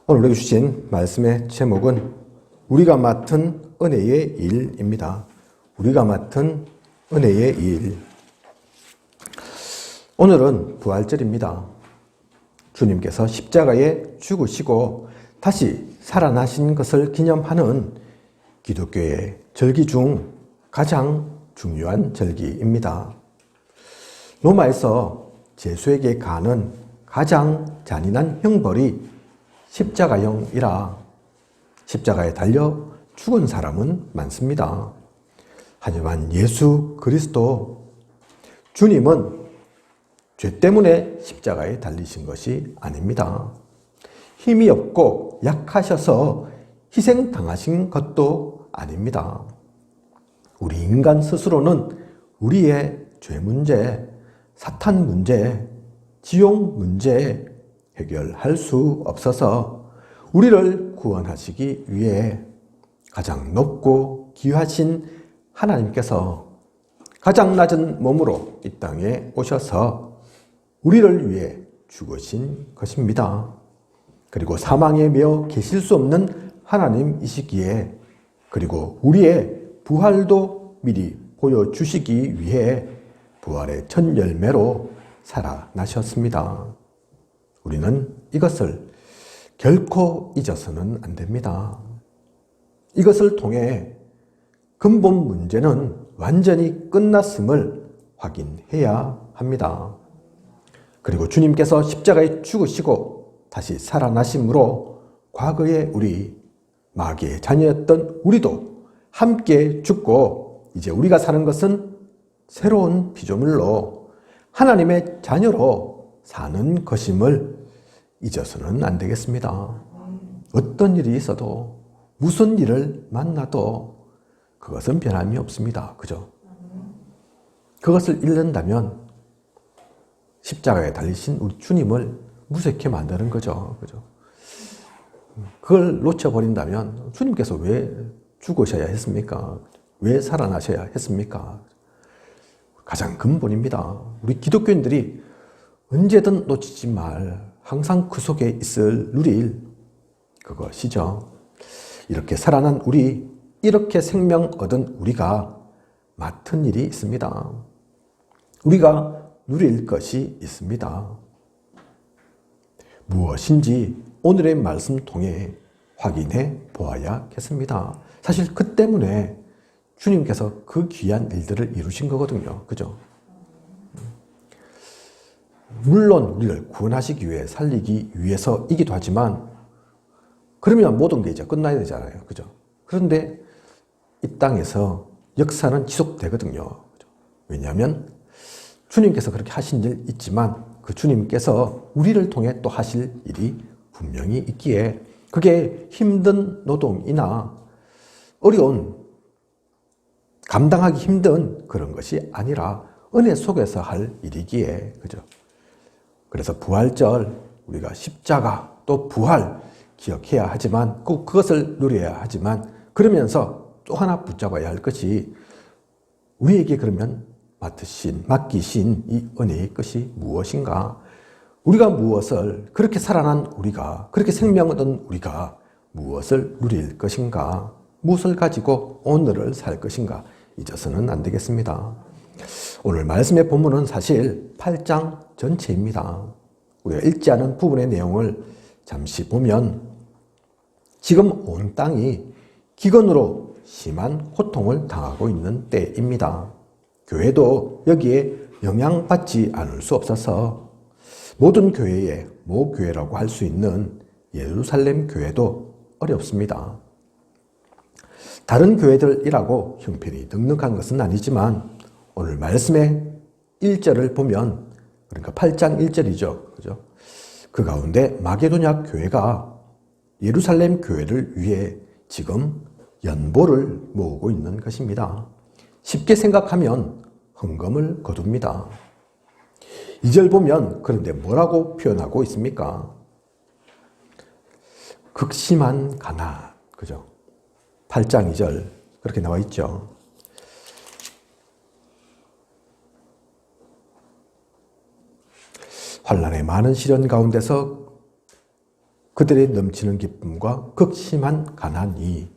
오늘 우리에게 주신 말씀의 제목은 우리가 맡은 은혜의 일입니다. 우리가 맡은 은혜의 일. 오늘은 부활절입니다. 주님께서 십자가에 죽으시고 다시 살아나신 것을 기념하는 기독교의 절기 중 가장 중요한 절기입니다. 로마에서 죄수에게 가하는 가장 잔인한 형벌이 십자가형이라 십자가에 달려 죽은 사람은 많습니다. 하지만 예수 그리스도 주님은 죄 때문에 십자가에 달리신 것이 아닙니다. 힘이 없고 약하셔서 희생당하신 것도 아닙니다. 우리 인간 스스로는 우리의 죄 문제, 사탄 문제, 지옥 문제 해결할 수 없어서 우리를 구원하시기 위해 가장 높고 귀하신 하나님께서 가장 낮은 몸으로 이 땅에 오셔서 우리를 위해 죽으신 것입니다. 그리고 사망에 매어 계실 수 없는 하나님이시기에 그리고 우리의 부활도 미리 보여주시기 위해 부활의 첫 열매로 살아나셨습니다. 우리는 이것을 결코 잊어서는 안 됩니다. 이것을 통해 근본 문제는 완전히 끝났음을 확인해야 합니다. 그리고 주님께서 십자가에 죽으시고 다시 살아나심으로 과거의 우리, 마귀의 자녀였던 우리도 함께 죽고 이제 우리가 사는 것은 새로운 피조물로 하나님의 자녀로 사는 것임을 잊어서는 안 되겠습니다. 어떤 일이 있어도 무슨 일을 만나도 그것은 변함이 없습니다. 그죠? 그것을 잃는다면 십자가에 달리신 우리 주님을 무색해 만드는 거죠. 그죠? 그걸 놓쳐버린다면 주님께서 왜 죽으셔야 했습니까? 왜 살아나셔야 했습니까? 가장 근본입니다. 우리 기독교인들이 언제든 놓치지 말, 항상 그 속에 누릴 그것이죠. 이렇게 살아난 우리, 이렇게 생명 얻은 우리가 맡은 일이 있습니다. 우리가 누릴 것이 있습니다. 무엇인지 오늘의 말씀 통해 확인해 보아야겠습니다. 사실 그 때문에 주님께서 그 귀한 일들을 이루신 거거든요. 그죠? 물론 우리를 구원하시기 위해 살리기 위해서이기도 하지만 그러면 모든 게 이제 끝나야 되잖아요. 그죠? 그런데 이 땅에서 역사는 지속되거든요. 그죠? 왜냐하면 주님께서 그렇게 하신 일 있지만 그 주님께서 우리를 통해 또 하실 일이 분명히 있기에 그게 힘든 노동이나 어려운 감당하기 힘든 그런 것이 아니라 은혜 속에서 할 일이기에 그죠? 그래서 부활절 우리가 십자가 또 부활 기억해야 하지만 그것을 누려야 하지만 그러면서 또 하나 붙잡아야 할 것이 우리에게 그러면 맡기신 이 은혜의 것이 무엇인가? 우리가 무엇을 그렇게 살아난 우리가 그렇게 생명 얻은 우리가 무엇을 누릴 것인가? 무엇을 가지고 오늘을 살 것인가? 잊어서는 안 되겠습니다. 오늘 말씀의 본문은 사실 8장 전체입니다. 우리가 읽지 않은 부분의 내용을 잠시 보면 지금 온 땅이 기근으로 심한 고통을 당하고 있는 때입니다. 교회도 여기에 영향받지 않을 수 없어서 모든 교회의 모교회라고 할 수 있는 예루살렘 교회도 어렵습니다. 다른 교회들이라고 형편이 넉넉한 것은 아니지만 오늘 말씀의 1절을 보면 그러니까 8장 1절이죠. 그죠? 그 가운데 마게도냐 교회가 예루살렘 교회를 위해 지금 연보를 모으고 있는 것입니다. 쉽게 생각하면 헌금을 거둡니다. 2절 보면 그런데 뭐라고 표현하고 있습니까? 극심한 가난. 그죠? 8장 2절 그렇게 나와 있죠. 환난의 많은 시련 가운데서 그들의 넘치는 기쁨과 극심한 가난이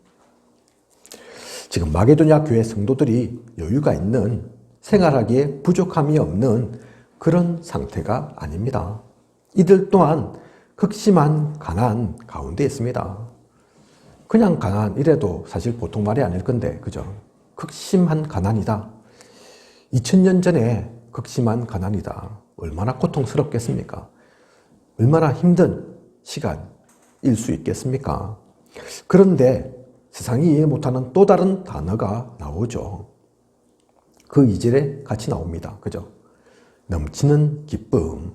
지금 마게도냐 교회 성도들이 여유가 있는, 생활하기에 부족함이 없는 그런 상태가 아닙니다. 이들 또한 극심한 가난 가운데 있습니다. 그냥 가난 이래도 사실 보통 말이 아닐 건데, 그죠? 극심한 가난이다. 2000년 전에 극심한 가난이다. 얼마나 고통스럽겠습니까? 얼마나 힘든 시간일 수 있겠습니까? 그런데 세상이 이해 못하는 또 다른 단어가 나오죠. 그 2절에 같이 나옵니다. 그죠? 넘치는 기쁨.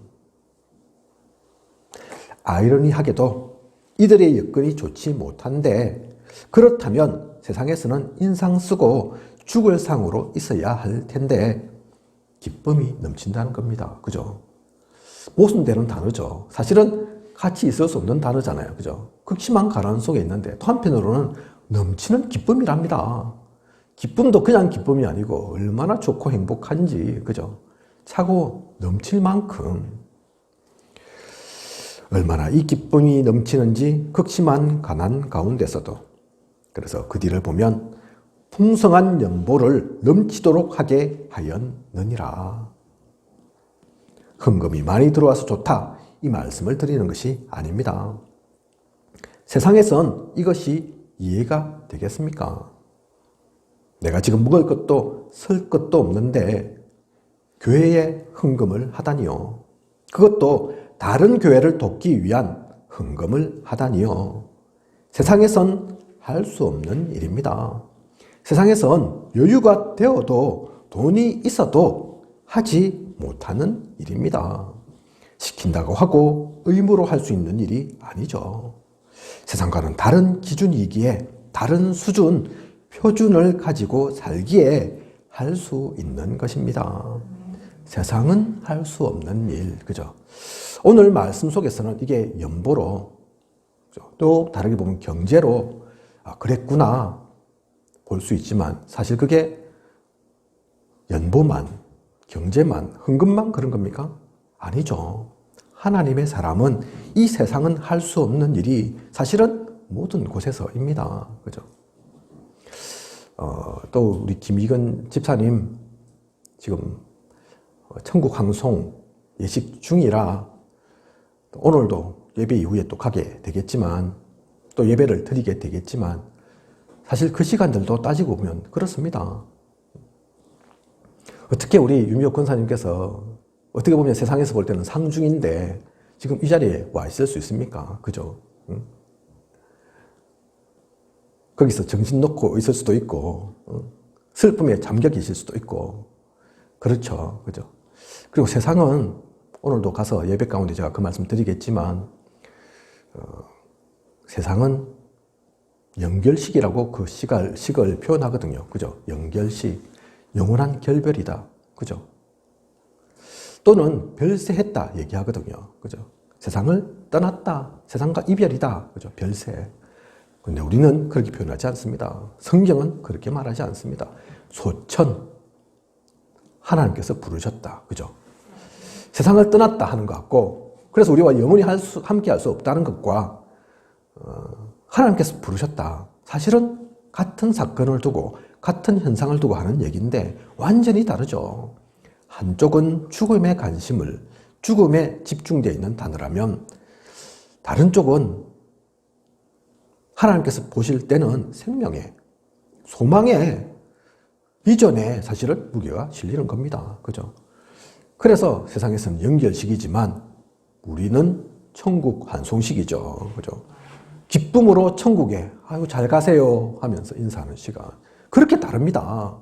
아이러니하게도 이들의 여건이 좋지 못한데, 그렇다면 세상에서는 인상 쓰고 죽을 상으로 있어야 할 텐데 기쁨이 넘친다는 겁니다. 그죠? 모순되는 단어죠. 사실은 같이 있을 수 없는 단어잖아요. 그죠? 극심한 가난 속에 있는데 또 한편으로는 넘치는 기쁨이랍니다. 기쁨도 그냥 기쁨이 아니고 얼마나 좋고 행복한지, 그죠? 차고 넘칠 만큼 얼마나 이 기쁨이 넘치는지 극심한 가난 가운데서도, 그래서 그 뒤를 보면 풍성한 연보를 넘치도록 하게 하였느니라. 헌금이 많이 들어와서 좋다, 이 말씀을 드리는 것이 아닙니다. 세상에선 이것이 이해가 되겠습니까? 내가 지금 먹을 것도 쓸 것도 없는데 교회에 헌금을 하다니요. 그것도 다른 교회를 돕기 위한 헌금을 하다니요. 세상에선 할 수 없는 일입니다. 세상에선 여유가 되어도 돈이 있어도 하지 못하는 일입니다. 시킨다고 하고 의무로 할 수 있는 일이 아니죠. 세상과는 다른 기준이기에, 다른 수준, 표준을 가지고 살기에 할 수 있는 것입니다. 세상은 할 수 없는 일, 그죠? 오늘 말씀 속에서는 이게 연보로, 또 다르게 보면 경제로, 그랬구나 볼 수 있지만, 사실 그게 연보만, 경제만, 헌금만 그런 겁니까? 아니죠. 하나님의 사람은 이 세상은 할 수 없는 일이 사실은 모든 곳에서입니다. 그죠? 또 우리 김익은 집사님 지금 천국 방송 예식 중이라 오늘도 예배 이후에 또 가게 되겠지만, 또 예배를 드리게 되겠지만, 사실 그 시간들도 따지고 보면 그렇습니다. 어떻게 우리 유미옥 권사님께서 어떻게 보면 세상에서 볼 때는 상중인데 지금 이 자리에 와 있을 수 있습니까? 그죠? 응? 거기서 정신 놓고 있을 수도 있고, 슬픔에 잠겨 계실 수도 있고, 그렇죠. 그죠? 그리고 세상은 오늘도 가서 예배 가운데 제가 그 말씀 드리겠지만, 세상은 영결식이라고 그 식을 표현하거든요. 그죠? 영결식. 영원한 결별이다. 그죠? 또는 별세했다 얘기하거든요. 그죠? 세상을 떠났다. 세상과 이별이다. 그죠? 별세. 근데 우리는 그렇게 표현하지 않습니다. 성경은 그렇게 말하지 않습니다. 소천. 하나님께서 부르셨다. 그죠? 세상을 떠났다 하는 것 같고, 그래서 우리와 영원히 함께 할 수 없다는 것과, 하나님께서 부르셨다. 사실은 같은 사건을 두고, 같은 현상을 두고 하는 얘기인데 완전히 다르죠. 한쪽은 죽음에 관심을, 죽음에 집중되어 있는 단어라면, 다른 쪽은 하나님께서 보실 때는 생명에, 소망에, 비전에 사실은 무게가 실리는 겁니다. 그죠? 그래서 세상에서는 연결식이지만 우리는 천국 환송식이죠. 그죠? 기쁨으로 천국에 아유 잘 가세요 하면서 인사하는 시간. 그렇게 다릅니다.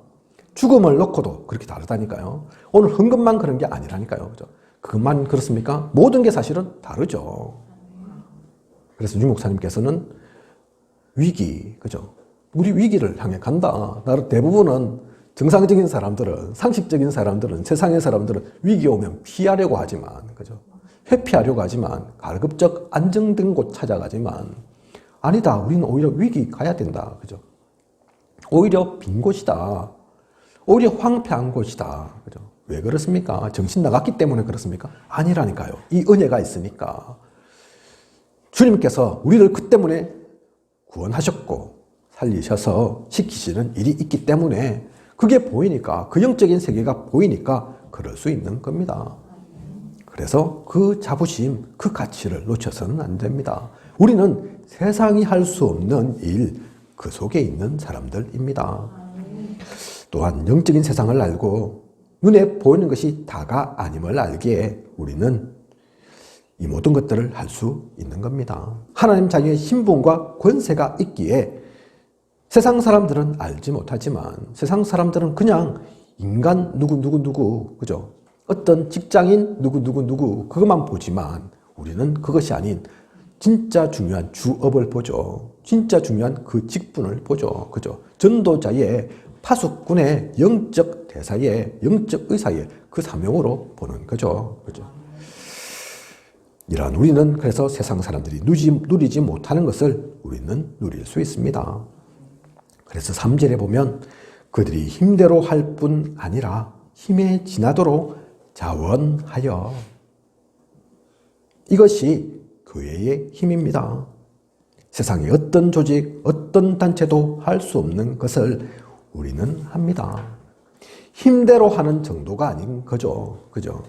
죽음을 놓고도 그렇게 다르다니까요. 오늘 헌금만 그런 게 아니라니까요. 그죠? 그것만 그렇습니까? 모든 게 사실은 다르죠. 그래서 유 목사님께서는 위기, 그죠? 우리 위기를 향해 간다. 나를 대부분은 정상적인 사람들은, 상식적인 사람들은, 세상의 사람들은 위기 오면 피하려고 하지만, 그죠? 회피하려고 하지만, 가급적 안정된 곳 찾아가지만, 아니다. 우리는 오히려 위기 가야 된다. 그죠? 오히려 빈 곳이다. 오히려 황폐한 곳이다. 그죠? 왜 그렇습니까? 정신 나갔기 때문에 그렇습니까? 아니라니까요. 이 은혜가 있으니까. 주님께서 우리를 그 때문에 구원하셨고 살리셔서 시키시는 일이 있기 때문에 그게 보이니까, 그 영적인 세계가 보이니까 그럴 수 있는 겁니다. 그래서 그 자부심, 그 가치를 놓쳐서는 안 됩니다. 우리는 세상이 할 수 없는 일, 그 속에 있는 사람들입니다. 또한 영적인 세상을 알고 눈에 보이는 것이 다가 아님을 알기에 우리는 이 모든 것들을 할 수 있는 겁니다. 하나님 자녀의 신분과 권세가 있기에 세상 사람들은 알지 못하지만, 세상 사람들은 그냥 인간 누구, 그죠? 어떤 직장인 누구, 그것만 보지만 우리는 그것이 아닌 진짜 중요한 주업을 보죠. 진짜 중요한 그 직분을 보죠. 그죠? 전도자의 파수꾼의 영적 대사의, 영적 의사의 그 사명으로 보는 거죠. 그죠? 이러한 우리는 그래서 세상 사람들이 누리지 못하는 것을 우리는 누릴 수 있습니다. 그래서 3절에 보면 그들이 힘대로 할 뿐 아니라 힘에 지나도록 자원하여, 이것이 교회의 힘입니다. 세상의 어떤 조직, 어떤 단체도 할 수 없는 것을 우리는 합니다. 힘대로 하는 정도가 아닌 거죠. 그죠?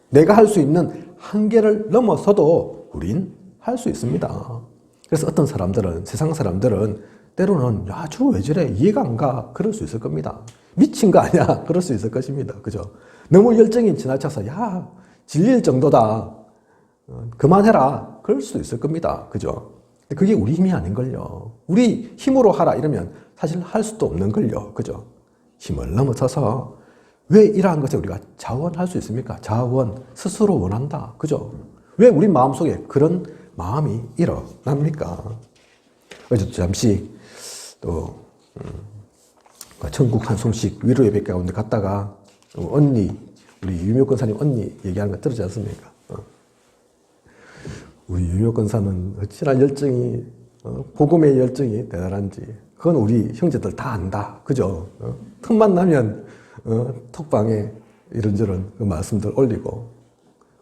내가 할 수 있는 한계를 넘어서도 우린 할 수 있습니다. 그래서 어떤 사람들은, 세상 사람들은 때로는 야, 저 왜 저래? 이해가 안 가. 그럴 수 있을 겁니다. 미친 거 아니야? 그럴 수 있을 것입니다. 그죠? 너무 열정이 지나쳐서 야, 질릴 정도다. 그만해라. 그럴 수도 있을 겁니다. 그죠? 근데 그게 우리 힘이 아닌걸요. 우리 힘으로 하라 이러면 사실 할 수도 없는걸요. 그죠? 힘을 넘어서서 왜 이러한 것에 우리가 자원할 수 있습니까? 자원, 스스로 원한다. 그죠? 왜 우리 마음속에 그런 마음이 일어납니까? 어제도 잠시 또 천국 한송식 위로 예배 가운데 갔다가 언니, 우리 유명 권사님 언니 얘기하는 거 들었지 않습니까? 우리 유명 권사는 어찌나 열정이, 복음의 열정이 대단한지 그건 우리 형제들 다 안다. 그죠? 틈만 나면 톡방에 이런저런 그 말씀들 올리고.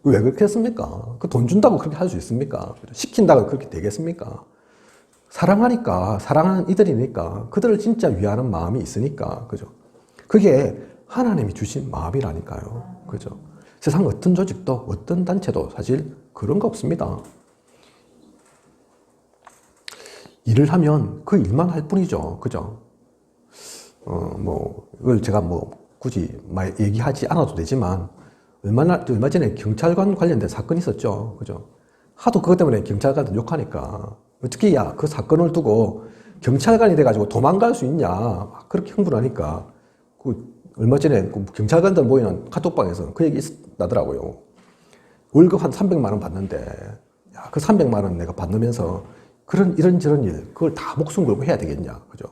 왜 그렇게 했습니까? 그 돈 준다고 그렇게 할 수 있습니까? 시킨다고 그렇게 되겠습니까? 사랑하니까, 사랑하는 이들이니까, 그들을 진짜 위하는 마음이 있으니까, 그죠? 그게 하나님이 주신 마음이라니까요. 그죠? 세상 어떤 조직도, 어떤 단체도 사실 그런 거 없습니다. 일을 하면 그 일만 할 뿐이죠. 그죠? 이걸 제가 굳이 얘기하지 않아도 되지만, 얼마 전에 경찰관 관련된 사건이 있었죠. 그죠? 하도 그것 때문에 경찰관들 욕하니까, 어떻게 그 사건을 두고 경찰관이 돼가지고 도망갈 수 있냐. 막 그렇게 흥분하니까, 얼마 전에 경찰관들 모이는 카톡방에서 그 얘기 나더라고요. 월급 한 300만 원 받는데, 그 300만 원 내가 받으면서 이런저런 일, 그걸 다 목숨 걸고 해야 되겠냐. 그죠?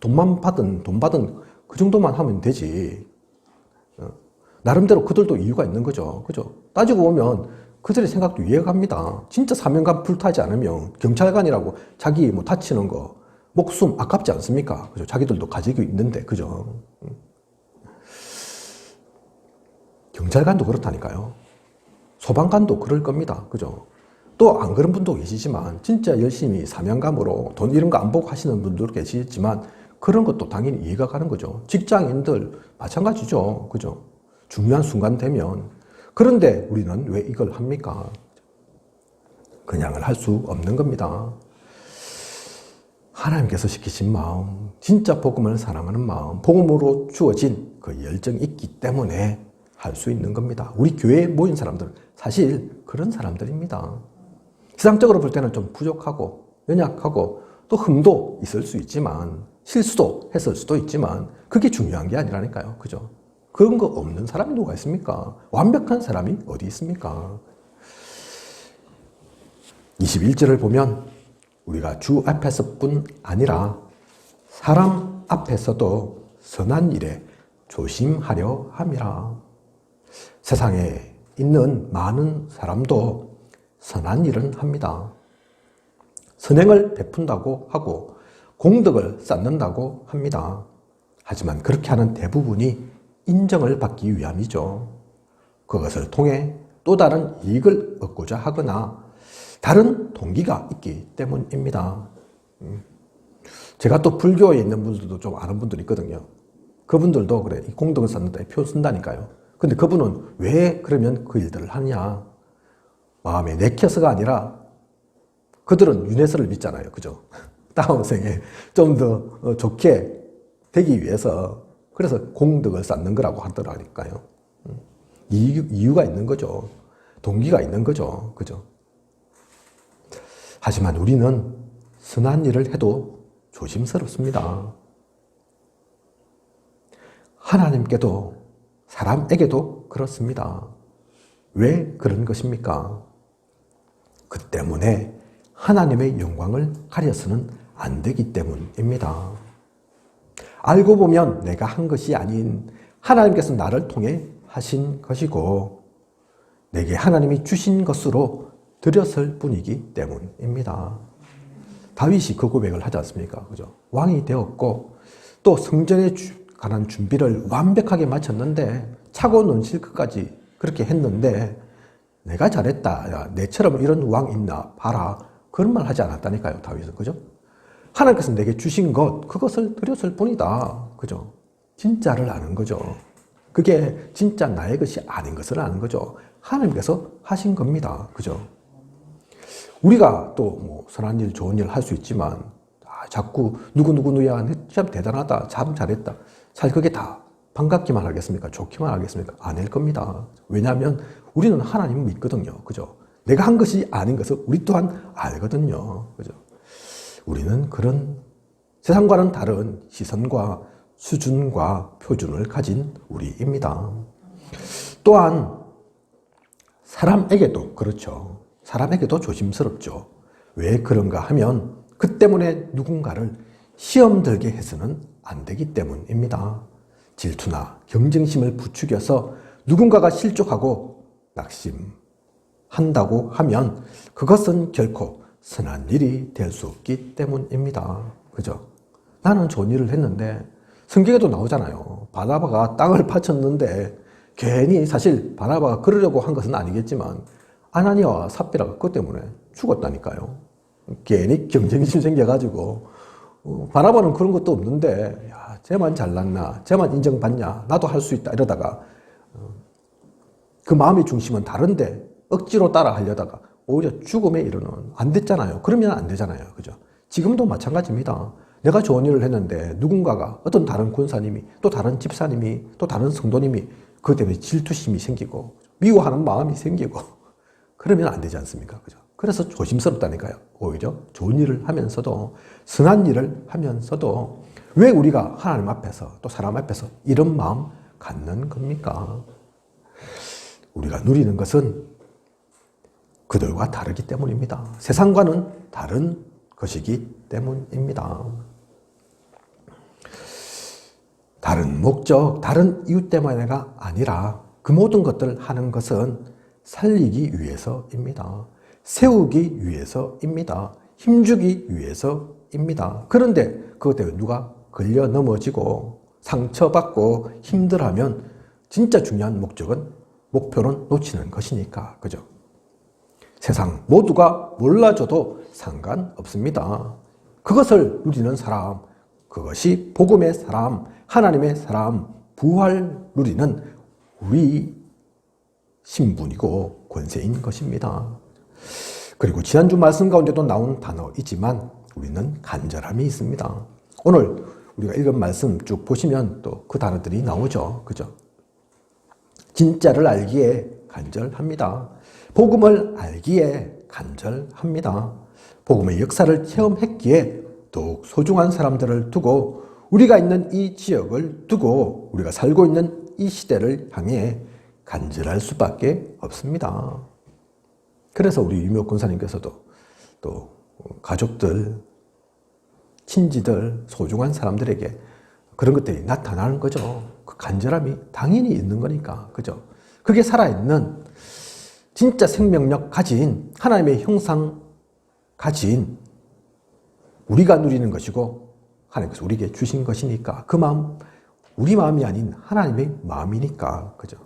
돈 받은 그 정도만 하면 되지. 나름대로 그들도 이유가 있는 거죠. 그죠? 따지고 보면 그들의 생각도 이해가 갑니다. 진짜 사명감 불타지 않으면 경찰관이라고 자기 다치는 거, 목숨 아깝지 않습니까? 그죠? 자기들도 가지고 있는데, 그죠? 경찰관도 그렇다니까요. 소방관도 그럴 겁니다. 그죠? 또 안 그런 분도 계시지만, 진짜 열심히 사명감으로 돈 이런 거 안 보고 하시는 분들도 계시지만, 그런 것도 당연히 이해가 가는 거죠. 직장인들 마찬가지죠. 그죠? 중요한 순간 되면. 그런데 우리는 왜 이걸 합니까? 그냥을 할 수 없는 겁니다. 하나님께서 시키신 마음, 진짜 복음을 사랑하는 마음, 복음으로 주어진 그 열정이 있기 때문에 할 수 있는 겁니다. 우리 교회에 모인 사람들은 사실 그런 사람들입니다. 세상적으로 볼 때는 좀 부족하고 연약하고 또 흠도 있을 수 있지만, 실수도 했을 수도 있지만, 그게 중요한 게 아니라니까요. 그죠? 그런 거 없는 사람이 누가 있습니까? 완벽한 사람이 어디 있습니까? 21절을 보면 우리가 주 앞에서뿐 아니라 사람 앞에서도 선한 일에 조심하려 함이라. 세상에 있는 많은 사람도 선한 일은 합니다. 선행을 베푼다고 하고 공덕을 쌓는다고 합니다. 하지만 그렇게 하는 대부분이 인정을 받기 위함이죠. 그것을 통해 또 다른 이익을 얻고자 하거나 다른 동기가 있기 때문입니다. 제가 또 불교에 있는 분들도 좀 아는 분들이 있거든요. 그분들도 그래, 공덕을 쌓는다, 표 쓴다니까요. 근데 그분은 왜 그러면 그 일들을 하냐? 마음에 내켜서가 아니라 그들은 윤회설을 믿잖아요. 그죠? 다음 생에 좀 더 좋게 되기 위해서 그래서 공덕을 쌓는 거라고 하더라니까요. 이유가 있는 거죠. 동기가 있는 거죠. 그죠? 하지만 우리는 선한 일을 해도 조심스럽습니다. 하나님께도 사람에게도 그렇습니다. 왜 그런 것입니까? 그 때문에 하나님의 영광을 가려서는 안 되기 때문입니다. 알고 보면 내가 한 것이 아닌 하나님께서 나를 통해 하신 것이고 내게 하나님이 주신 것으로 드렸을 뿐이기 때문입니다. 다윗이 그 고백을 하지 않습니까? 그죠? 왕이 되었고 또 성전에 관한 준비를 완벽하게 마쳤는데 차고 넘칠 것까지 그렇게 했는데 내가 잘했다. 야, 내처럼 이런 왕 있나? 봐라. 그런 말 하지 않았다니까요, 다윗은. 그죠? 하나님께서 내게 주신 것, 그것을 드렸을 뿐이다. 그죠? 진짜를 아는 거죠. 그게 진짜 나의 것이 아닌 것을 아는 거죠. 하나님께서 하신 겁니다. 그죠? 우리가 또 뭐 선한 일, 좋은 일 할 수 있지만 자꾸 누구누구야 참 대단하다, 참 잘했다. 사실 그게 다 반갑기만 하겠습니까? 좋기만 하겠습니까? 아닐 겁니다. 왜냐하면 우리는 하나님을 믿거든요. 그죠? 내가 한 것이 아닌 것을 우리 또한 알거든요. 그죠? 우리는 그런 세상과는 다른 시선과 수준과 표준을 가진 우리입니다. 또한 사람에게도 그렇죠. 사람에게도 조심스럽죠. 왜 그런가 하면 그 때문에 누군가를 시험 들게 해서는 안 되기 때문입니다. 질투나 경쟁심을 부추겨서 누군가가 실족하고 낙심한다고 하면 그것은 결코 선한 일이 될 수 없기 때문입니다. 그죠? 나는 좋은 일을 했는데 성경에도 나오잖아요. 바나바가 땅을 파쳤는데 괜히 사실 바나바가 그러려고 한 것은 아니겠지만 아나니아와 삽비라가 그것 때문에 죽었다니까요. 괜히 경쟁심 생겨가지고 바나바는 그런 것도 없는데 야, 쟤만 잘났나? 쟤만 인정받냐? 나도 할 수 있다 이러다가 그 마음의 중심은 다른데 억지로 따라 하려다가 오히려 죽음에 이르는 안 됐잖아요. 그러면 안 되잖아요. 그죠? 지금도 마찬가지입니다. 내가 좋은 일을 했는데 누군가가 어떤 다른 권사님이 또 다른 집사님이 또 다른 성도님이 그것 때문에 질투심이 생기고 미워하는 마음이 생기고 그러면 안 되지 않습니까? 그죠? 그래서 조심스럽다니까요. 오히려 좋은 일을 하면서도 선한 일을 하면서도 왜 우리가 하나님 앞에서 또 사람 앞에서 이런 마음 갖는 겁니까? 우리가 누리는 것은 그들과 다르기 때문입니다. 세상과는 다른 것이기 때문입니다. 다른 목적, 다른 이유 때문에가 아니라 그 모든 것들을 하는 것은 살리기 위해서입니다. 세우기 위해서입니다. 힘주기 위해서입니다. 그런데 그것 때문에 누가 걸려 넘어지고 상처받고 힘들어하면 진짜 중요한 목표는 놓치는 것이니까. 그죠? 세상 모두가 몰라줘도 상관없습니다. 그것을 누리는 사람, 그것이 복음의 사람, 하나님의 사람, 부활 누리는 우리 신분이고 권세인 것입니다. 그리고 지난주 말씀 가운데도 나온 단어이지만 우리는 간절함이 있습니다. 오늘 우리가 읽은 말씀 쭉 보시면 또 그 단어들이 나오죠. 그죠? 진짜를 알기에 간절합니다. 복음을 알기에 간절합니다. 복음의 역사를 체험했기에 더욱 소중한 사람들을 두고 우리가 있는 이 지역을 두고 우리가 살고 있는 이 시대를 향해 간절할 수밖에 없습니다. 그래서 우리 유명 권사님께서도 또 가족들, 친지들, 소중한 사람들에게 그런 것들이 나타나는 거죠. 그 간절함이 당연히 있는 거니까. 그죠? 그게 살아있는 진짜 생명력 가진 하나님의 형상 가진 우리가 누리는 것이고 하나님께서 우리에게 주신 것이니까 그 마음, 우리 마음이 아닌 하나님의 마음이니까. 그죠?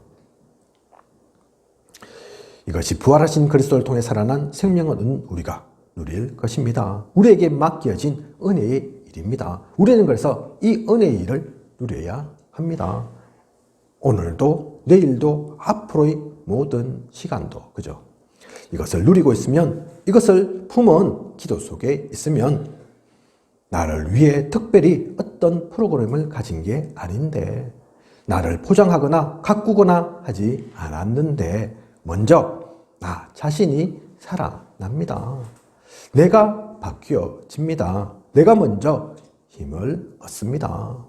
이것이 부활하신 그리스도를 통해 살아난 생명은 우리가 누릴 것입니다. 우리에게 맡겨진 은혜의 일입니다. 우리는 그래서 이 은혜의 일을 누려야 합니다. 오늘도 내일도 앞으로의 모든 시간도 그죠? 이것을 누리고 있으면, 이것을 품은 기도 속에 있으면 나를 위해 특별히 어떤 프로그램을 가진 게 아닌데, 나를 포장하거나 가꾸거나 하지 않았는데 먼저 나 자신이 살아납니다. 내가 바뀌어집니다. 내가 먼저 힘을 얻습니다.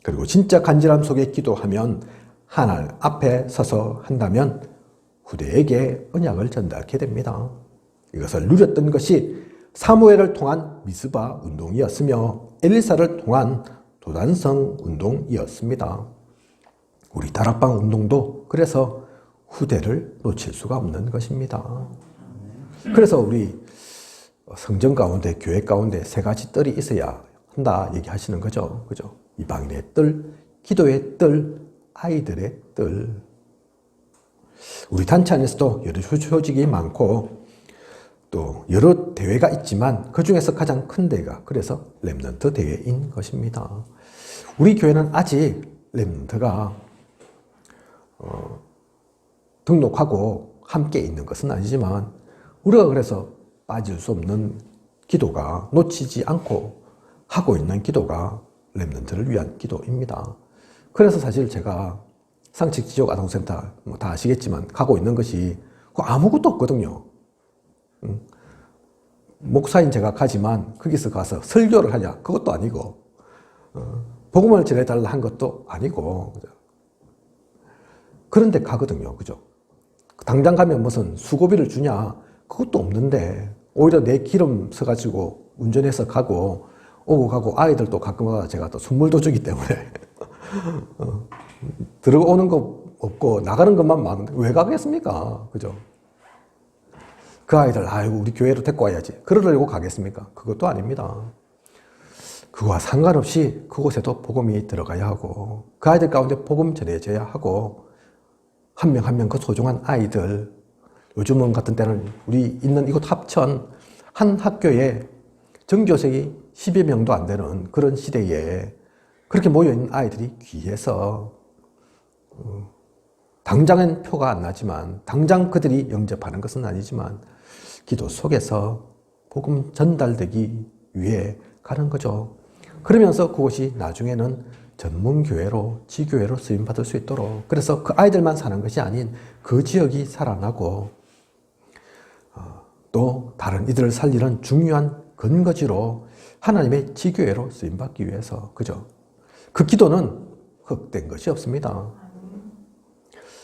그리고 진짜 간절함 속에 기도하면, 하나님 앞에 서서 한다면 후대에게 언약을 전달하게 됩니다. 이것을 누렸던 것이 사무엘을 통한 미스바 운동이었으며 엘리사를 통한 도단성 운동이었습니다. 우리 다락방 운동도 그래서 후대를 놓칠 수가 없는 것입니다. 그래서 우리 성전 가운데, 교회 가운데 세 가지 뜰이 있어야 한다 얘기하시는 거죠. 그죠? 이방인의 뜰, 기도의 뜰, 아이들의 뜰. 우리 단체 안에서도 여러 조직이 많고 또 여러 대회가 있지만 그 중에서 가장 큰 대회가 그래서 렘넌트 대회인 것입니다. 우리 교회는 아직 렘넌트가 등록하고 함께 있는 것은 아니지만, 우리가 그래서 빠질 수 없는 기도가, 놓치지 않고 하고 있는 기도가 렘넌트를 위한 기도입니다. 그래서 사실 제가 상직 지역 아동센터 다 아시겠지만 가고 있는 것이 아무것도 없거든요. 목사인 제가 가지만 거기서 가서 설교를 하냐, 그것도 아니고 복음을 전해달라 한 것도 아니고, 그죠? 그런데 가거든요. 그죠? 당장 가면 무슨 수고비를 주냐, 그것도 없는데 오히려 내 기름 써가지고 운전해서 가고 오고 가고, 아이들도 가끔가다 제가 또 선물도 주기 때문에 들어오는 거 없고 나가는 것만 많은데 왜 가겠습니까? 그죠? 그 아이들, 아이고 우리 교회로 데리고 와야지, 그러려고 가겠습니까? 그것도 아닙니다. 그거와 상관없이 그곳에도 복음이 들어가야 하고, 그 아이들 가운데 복음 전해져야 하고, 한 명 한 명 그 소중한 아이들, 요즘은 같은 때는 우리 있는 이곳 합천 한 학교에 전교생이 10여 명도 안 되는 그런 시대에 그렇게 모여있는 아이들이 귀해서 당장은 표가 안 나지만, 당장 그들이 영접하는 것은 아니지만 기도 속에서 복음 전달되기 위해 가는 거죠. 그러면서 그곳이 나중에는 전문교회로, 지교회로 쓰임받을 수 있도록, 그래서 그 아이들만 사는 것이 아닌 그 지역이 살아나고 또 다른 이들을 살리는 중요한 근거지로 하나님의 지교회로 쓰임받기 위해서, 그죠? 그 기도는 헛된 것이 없습니다.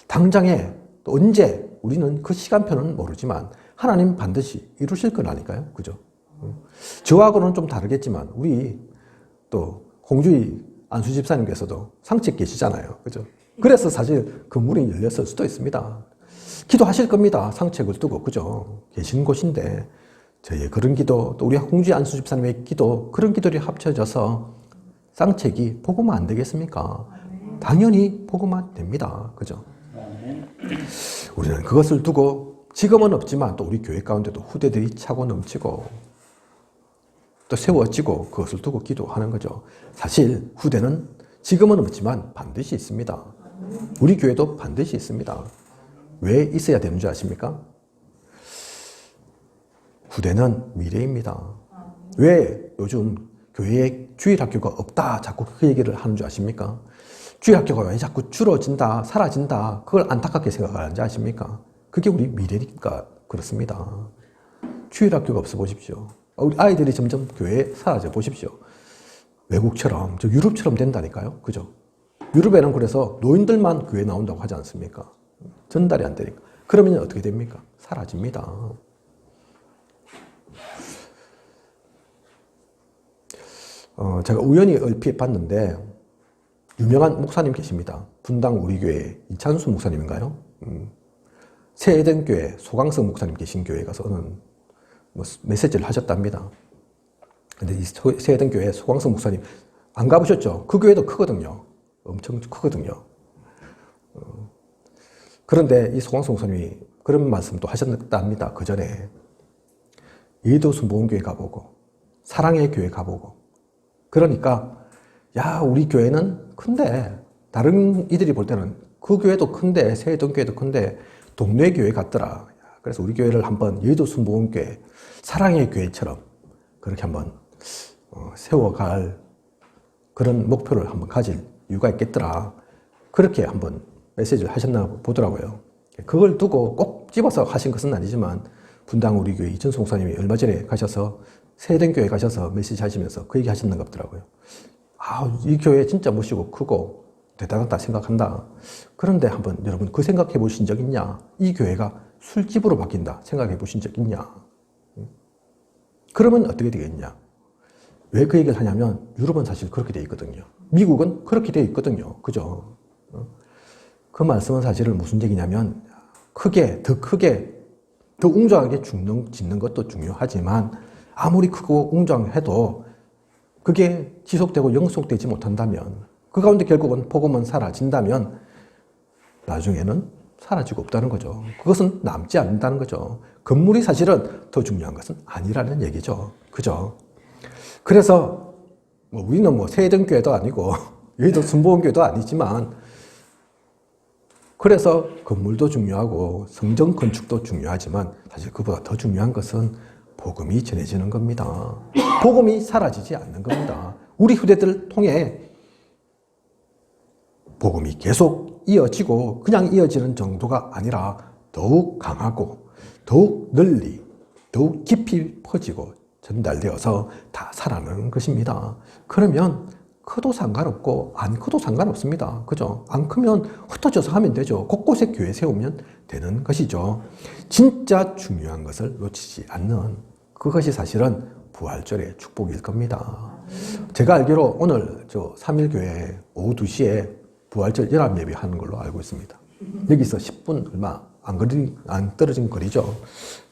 당장에 또 언제, 우리는 그 시간표는 모르지만 하나님 반드시 이루실 거라니까요. 그죠? 저하고는 좀 다르겠지만 우리 또 홍주희 안수 집사님께서도 상책 계시잖아요. 그죠? 그래서 사실 건물이 열렸을 수도 있습니다. 기도하실 겁니다. 상책을 두고. 그죠? 계신 곳인데 저희의 그런 기도, 또 우리 홍주희 안수 집사님의 기도, 그런 기도들이 합쳐져서 쌍책이 복음화 안 되겠습니까? 당연히 복음화 됩니다. 그죠? 우리는 그것을 두고 지금은 없지만 또 우리 교회 가운데도 후대들이 차고 넘치고 또 세워지고 그것을 두고 기도하는 거죠. 사실 후대는 지금은 없지만 반드시 있습니다. 우리 교회도 반드시 있습니다. 왜 있어야 되는 줄 아십니까? 후대는 미래입니다. 왜 요즘 교회에 주일학교가 없다 자꾸 그 얘기를 하는 줄 아십니까? 주일학교가 왜 자꾸 줄어진다, 사라진다, 그걸 안타깝게 생각하는지 아십니까? 그게 우리 미래니까 그렇습니다. 주일학교가 없어 보십시오. 우리 아이들이 점점 교회에 사라져 보십시오. 외국처럼, 저 유럽처럼 된다니까요. 그죠? 유럽에는 그래서 노인들만 교회에 나온다고 하지 않습니까? 전달이 안 되니까. 그러면 어떻게 됩니까? 사라집니다. 제가 우연히 얼핏 봤는데 유명한 목사님 계십니다. 분당 우리 교회 이찬수 목사님인가요? 새에덴교회 소강성 목사님 계신 교회에 가서는 메시지를 하셨답니다. 근데 이 새에덴교회 소강성 목사님 안 가보셨죠? 그 교회도 크거든요. 엄청 크거든요. 그런데 이 소광성 목사님이 그런 말씀도 하셨답니다. 그 전에 예도 순복음교회 가보고 사랑의 교회 가보고 그러니까 야 우리 교회는 큰데 다른 이들이 볼 때는 그 교회도 큰데 세이동 교회도 큰데 동네 교회 같더라. 그래서 우리 교회를 한번 예도 순복음교회 사랑의 교회처럼 그렇게 한번 세워갈 그런 목표를 한번 가질 이유가 있겠더라. 그렇게 한번 메시지를 하셨나 보더라고요. 그걸 두고 꼭 집어서 하신 것은 아니지만 분당 우리 교회 이천수 목사님이 얼마 전에 가셔서 세den교회 가셔서 메시지 하시면서 그 얘기 하셨는 것 같더라고요. 이 교회 진짜 멋지고 크고 대단하다 생각한다. 그런데 한번 여러분 그 생각해 보신 적 있냐? 이 교회가 술집으로 바뀐다 생각해 보신 적 있냐? 그러면 어떻게 되겠냐? 왜 그 얘기를 하냐면 유럽은 사실 그렇게 돼 있거든요. 미국은 그렇게 돼 있거든요. 그죠? 그 말씀은 사실은 무슨 얘기냐면 더 크게, 더 웅장하게 짓는 것도 중요하지만 아무리 크고 웅장해도 그게 지속되고 영속되지 못한다면 그 가운데 결국은 복음은 사라진다면 나중에는 사라지고 없다는 거죠. 그것은 남지 않는다는 거죠. 건물이 사실은 더 중요한 것은 아니라는 얘기죠. 그죠? 그래서 우리는 세den교회도 아니고 여기도 순복음교회도 아니지만 그래서 건물도 중요하고 성전 건축도 중요하지만 사실 그보다 더 중요한 것은 복음이 전해지는 겁니다. 복음이 사라지지 않는 겁니다. 우리 후대들을 통해 복음이 계속 이어지고 그냥 이어지는 정도가 아니라 더욱 강하고 더욱 널리 더욱 깊이 퍼지고 전달되어서 다 살아나는 것입니다. 그러면 커도 상관없고 안 커도 상관없습니다. 그죠? 안 크면 흩어져서 하면 되죠. 곳곳에 교회 세우면 되는 것이죠. 진짜 중요한 것을 놓치지 않는 그것이 사실은 부활절의 축복일 겁니다. 제가 알기로 오늘 3일교회 오후 2시에 부활절 연합예배 하는 걸로 알고 있습니다. 여기서 10분 얼마 안 떨어진 거리죠.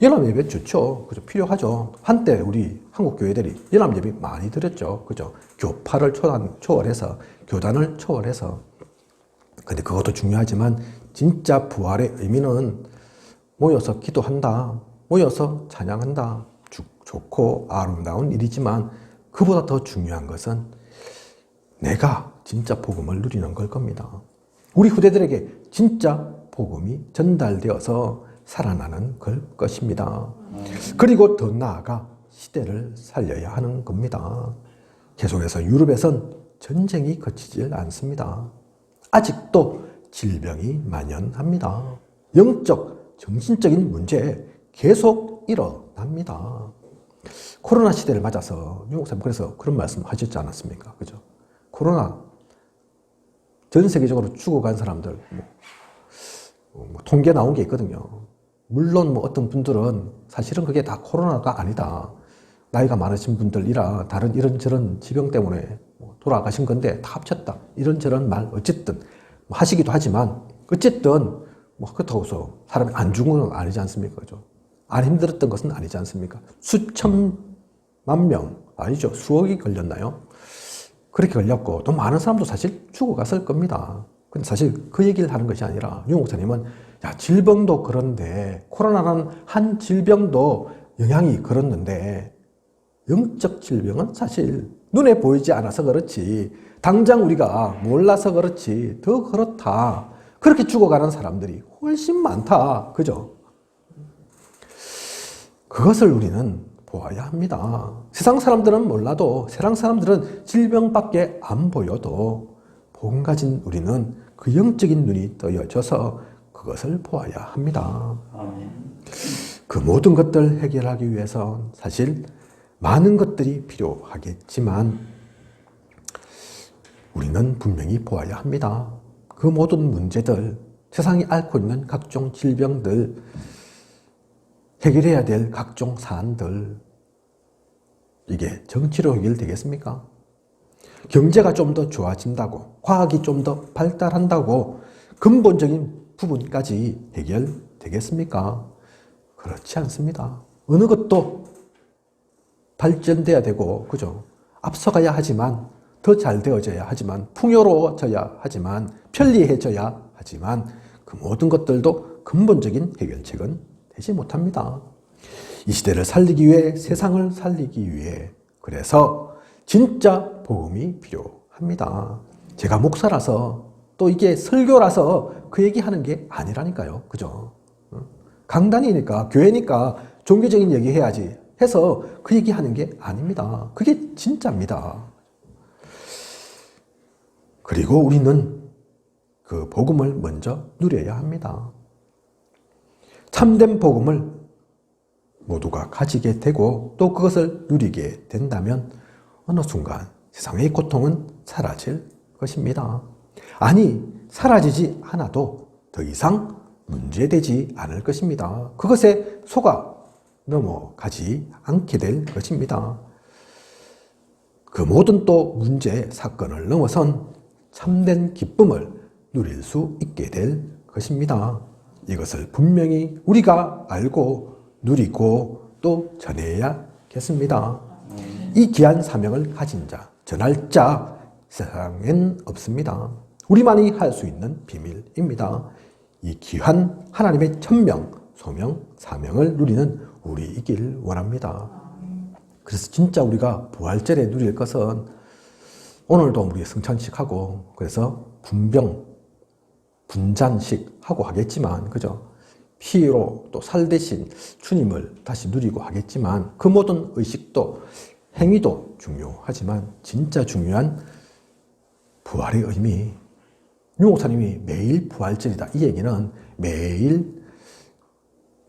연합예배 좋죠. 그죠? 필요하죠. 한때 우리 한국 교회들이 연합예배 많이 드렸죠. 그죠? 교파를 초월해서, 교단을 초월해서. 근데 그것도 중요하지만 진짜 부활의 의미는 모여서 기도한다, 모여서 찬양한다. 좋고 아름다운 일이지만 그보다 더 중요한 것은 내가 진짜 복음을 누리는 걸 겁니다. 우리 후대들에게 진짜 복음이 전달되어서 살아나는 걸 것입니다. 그리고 더 나아가 시대를 살려야 하는 겁니다. 계속해서 유럽에선 전쟁이 그치질 않습니다. 아직도 질병이 만연합니다. 영적, 정신적인 문제 계속 일어납니다. 코로나 시대를 맞아서 윤 목사님 그래서 그런 말씀 하셨지 않았습니까? 그죠? 코로나 전 세계적으로 죽어간 사람들 통계 나온 게 있거든요. 물론 어떤 분들은 사실은 그게 다 코로나가 아니다. 나이가 많으신 분들이라 다른 이런저런 지병 때문에 돌아가신 건데 다 합쳤다. 이런저런 말 어쨌든 하시기도 하지만 어쨌든 그렇다고 해서 사람이 안 죽은 건 아니지 않습니까? 그죠? 안 힘들었던 것은 아니지 않습니까? 수천만 명 아니죠. 수억이 걸렸나요? 그렇게 걸렸고 또 많은 사람도 사실 죽어갔을 겁니다. 근데 사실 그 얘기를 하는 것이 아니라 윤 목사님은 질병도 그런데 코로나라는 한 질병도 영향이 그렇는데 영적 질병은 사실 눈에 보이지 않아서 그렇지 당장 우리가 몰라서 그렇지 더 그렇다. 그렇게 죽어가는 사람들이 훨씬 많다. 그죠? 그것을 우리는 보아야 합니다. 세상 사람들은 몰라도 세상 사람들은 질병밖에 안 보여도 복음 가진 우리는 그 영적인 눈이 떠여져서 그것을 보아야 합니다. 그 모든 것들을 해결하기 위해서 사실 많은 것들이 필요하겠지만 우리는 분명히 보아야 합니다. 그 모든 문제들, 세상이 앓고 있는 각종 질병들, 해결해야 될 각종 사안들, 이게 정치로 해결되겠습니까? 경제가 좀 더 좋아진다고, 과학이 좀 더 발달한다고 근본적인 부분까지 해결되겠습니까? 그렇지 않습니다. 어느 것도 발전돼야 되고, 그죠? 앞서가야 하지만, 더 잘 되어져야 하지만, 풍요로워져야 하지만, 편리해져야 하지만, 그 모든 것들도 근본적인 해결책은 되지 못합니다. 이 시대를 살리기 위해, 세상을 살리기 위해, 그래서 진짜 복음이 필요합니다. 제가 목사라서 또 이게 설교라서 그 얘기하는 게 아니라니까요. 그죠? 강단이니까, 교회니까 종교적인 얘기 해야지 해서 그 얘기하는 게 아닙니다. 그게 진짜입니다. 그리고 우리는 그 복음을 먼저 누려야 합니다. 참된 복음을 모두가 가지게 되고 또 그것을 누리게 된다면 어느 순간 세상의 고통은 사라질 것입니다. 아니, 사라지지 않아도 더 이상 문제되지 않을 것입니다. 그것에 속아 넘어가지 않게 될 것입니다. 그 모든 또 문제, 사건을 넘어선 참된 기쁨을 누릴 수 있게 될 것입니다. 이것을 분명히 우리가 알고 누리고 또 전해야겠습니다. 이 귀한 사명을 가진 자, 전할 자 세상엔 없습니다. 우리만이 할 수 있는 비밀입니다. 이 귀한 하나님의 천명, 소명, 사명을 누리는 우리이길 원합니다. 그래서 진짜 우리가 부활절에 누릴 것은 오늘도 우리 성찬식 하고 그래서 분병, 분잔식 하고 하겠지만, 그죠? 피로 또 살 대신 주님을 다시 누리고 하겠지만 그 모든 의식도 행위도 중요하지만 진짜 중요한 부활의 의미, 유 목사님이 매일 부활절이다 이 얘기는 매일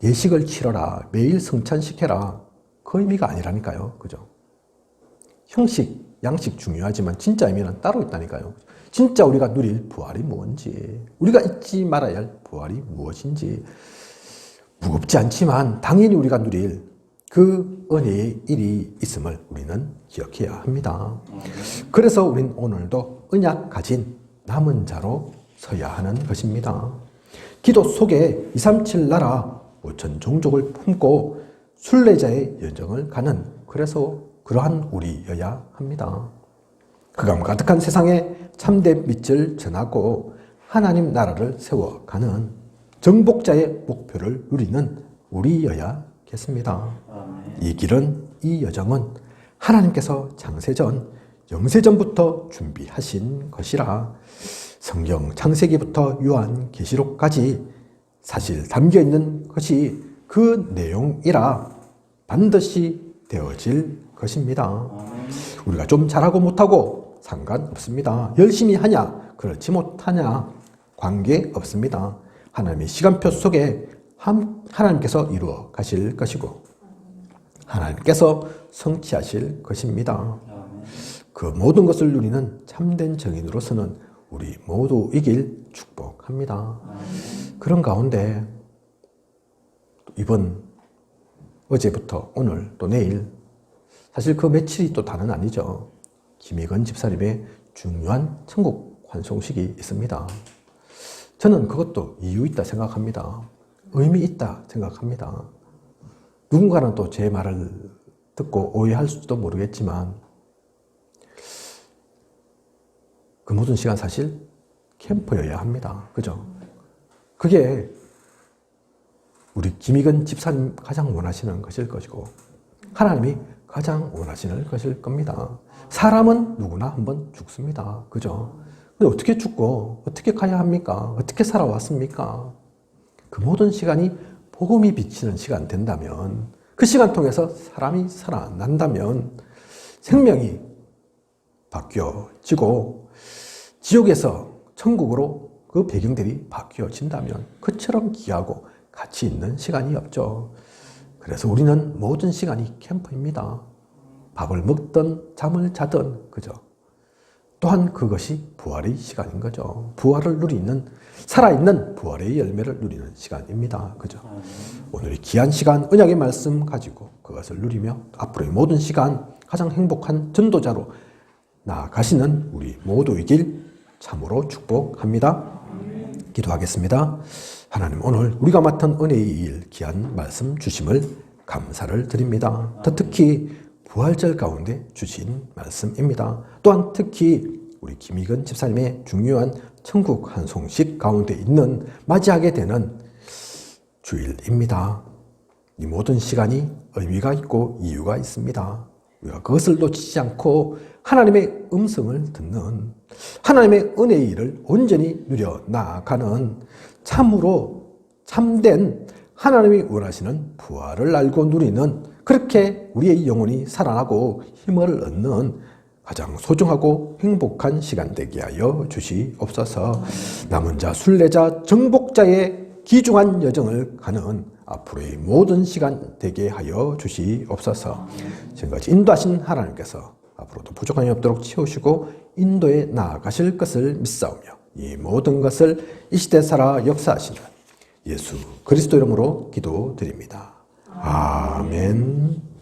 예식을 치러라, 매일 성찬식해라 그 의미가 아니라니까요. 그죠? 형식, 양식 중요하지만 진짜 의미는 따로 있다니까요. 진짜 우리가 누릴 부활이 뭔지, 우리가 잊지 말아야 할 부활이 무엇인지, 무겁지 않지만 당연히 우리가 누릴 그 은혜의 일이 있음을 우리는 기억해야 합니다. 그래서 우리는 오늘도 언약 가진 남은 자로 서야 하는 것입니다. 기도 속에 237 나라 5천 종족을 품고 순례자의 여정을 가는, 그래서 그러한 우리여야 합니다. 흑암 가득한 세상에 참된 빛을 전하고 하나님 나라를 세워가는 정복자의 목표를 누리는 우리여야겠습니다. 이 길은, 이 여정은 하나님께서 창세전, 영세전부터 준비하신 것이라 성경 창세기부터 요한계시록까지 사실 담겨있는 것이 그 내용이라 반드시 되어질 것입니다. 우리가 좀 잘하고 못하고 상관없습니다. 열심히 하냐, 그렇지 못하냐 관계없습니다. 하나님의 시간표 속에 하나님께서 이루어 가실 것이고 하나님께서 성취하실 것입니다. 그 모든 것을 누리는 참된 정인으로서는 우리 모두이길 축복합니다. 그런 가운데 이번 어제부터 오늘 또 내일, 사실 그 며칠이 또 다는 아니죠. 김익원 집사님의 중요한 천국 환송식이 있습니다. 저는 그것도 이유 있다 생각합니다. 의미 있다 생각합니다. 누군가는 또 제 말을 듣고 오해할 수도 모르겠지만 그 모든 시간 사실 캠프여야 합니다. 그죠? 그게 우리 김익원 집사님 가장 원하시는 것일 것이고 하나님이 가장 원하시는 것일 겁니다. 사람은 누구나 한번 죽습니다. 그죠? 근데 어떻게 죽고 어떻게 가야 합니까? 어떻게 살아왔습니까? 그 모든 시간이 복음이 비치는 시간 된다면, 그 시간 통해서 사람이 살아난다면 생명이 바뀌어지고 지옥에서 천국으로 그 배경들이 바뀌어진다면 그처럼 귀하고 가치 있는 시간이 없죠. 그래서 우리는 모든 시간이 캠프입니다. 밥을 먹든 잠을 자든, 그죠? 또한 그것이 부활의 시간인 거죠. 부활을 누리는, 살아있는 부활의 열매를 누리는 시간입니다. 그죠? 오늘의 귀한 시간, 언약의 말씀 가지고 그것을 누리며 앞으로의 모든 시간 가장 행복한 전도자로 나아가시는 우리 모두이길 참으로 축복합니다. 기도하겠습니다. 하나님, 오늘 우리가 맡은 은혜의 일, 귀한 말씀 주심을 감사를 드립니다. 더 특히 부활절 가운데 주신 말씀입니다. 또한 특히 우리 김익원 집사님의 중요한 천국 한 송씩 가운데 있는 맞이하게 되는 주일입니다. 이 모든 시간이 의미가 있고 이유가 있습니다. 우리가 그것을 놓치지 않고 하나님의 음성을 듣는, 하나님의 은혜의 일을 온전히 누려 나아가는, 참으로 참된 하나님이 원하시는 부활을 알고 누리는, 그렇게 우리의 영혼이 살아나고 힘을 얻는 가장 소중하고 행복한 시간 되게 하여 주시옵소서. 남은 자, 순례자, 정복자의 귀중한 여정을 가는 앞으로의 모든 시간 되게 하여 주시옵소서. 지금까지 인도하신 하나님께서 앞으로도 부족함이 없도록 채우시고 인도에 나아가실 것을 믿사오며, 이 모든 것을 이 시대 살아 역사하시는 예수 그리스도 이름으로 기도드립니다. 아멘.